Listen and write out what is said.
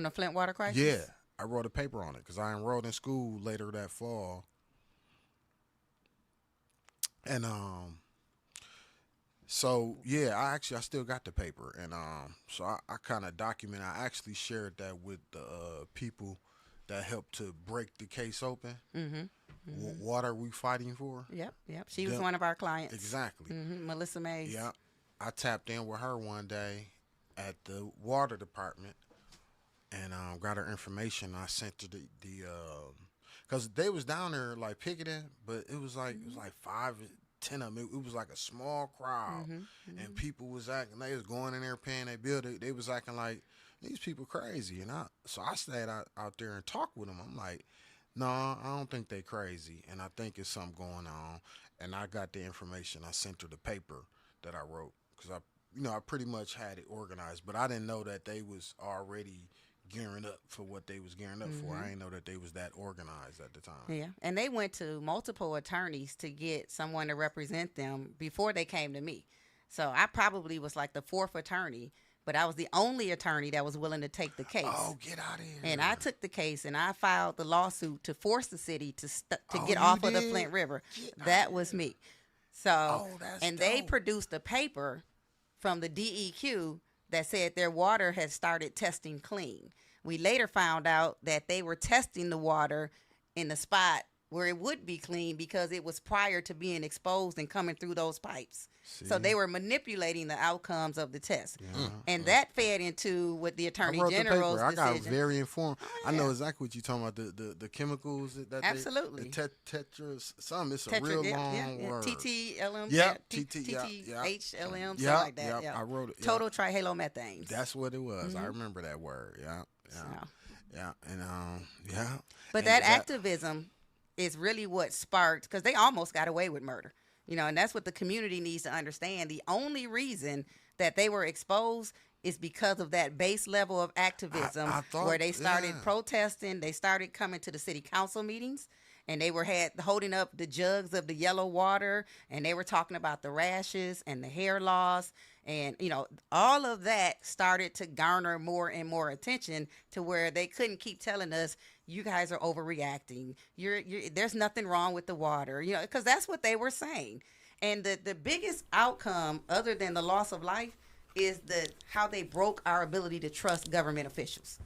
On the Flint water Yeah, crisis? I wrote a paper on it because I enrolled in school later that fall, and so yeah, I still got the paper, and so I kind of document. I actually shared that with the people that helped to break the case open. Mm-hmm. Mm-hmm. What are we fighting for? Yep, yep. She was Them, one of our clients. exactly. Mm-hmm. Melissa Mays. Yeah, I tapped in with her one day at the water department and got her information. I sent her the because they was down there like picketing, but it was like 5 10 of them. It was like a small crowd, Mm-hmm. and Mm-hmm. people was acting. They was going in there paying their bill. They was acting like these people crazy, and I stayed out there and talked with them. I'm like, no, I don't think they crazy, and I think it's something going on. And I got the information. I sent her the paper that I wrote because I pretty much had it organized, but I didn't know that they was already gearing up for what they was gearing up for. Mm-hmm. I didn't know that they was that organized at the time. Yeah, and they went to multiple attorneys to get someone to represent them before they came to me. So I probably was like the fourth attorney, but I was the only attorney that was willing to take the case. Oh, get out of And here! I took the case and I filed the lawsuit to force the city to Oh, get you off of the did? Flint River. Get out That of was here! me. So, Oh, that's and they dope. produced a paper from the DEQ that said their water had started testing clean. We later found out that they were testing the water in the spot where it would be clean because it was prior to being exposed and coming through those pipes. So See, they were manipulating the outcomes of the test. yeah, And uh, that fed into what the I Attorney wrote the General's paper. I got decision. very informed. Oh, I yeah. know exactly what you're talking about. The chemicals that the Absolutely. tetras. Some it's a Tetra, real yeah, long yeah. word. TTLM, yeah, T- TT. Yeah, yeah, TTHLM, something yeah, like that. yeah. Yeah. I wrote it. Yeah, Total trihalomethanes. that's what it was. I Hmm. remember that word. Yeah, So, yeah, yeah, and yeah, but and that that. activism is really what sparked because they almost got away with murder. And that's what the community needs to understand. The only reason that they were exposed is because of that base level of activism I where thought, they started yeah. protesting, they started coming to the city council meetings, and they were had holding up the jugs of the yellow water, and they were talking about the rashes and the hair loss, and all of that started to garner more and more attention to where they couldn't keep telling us you guys are overreacting. There's nothing wrong with the water, because that's what they were saying. And the biggest outcome, other than the loss of life, is how they broke our ability to trust government officials.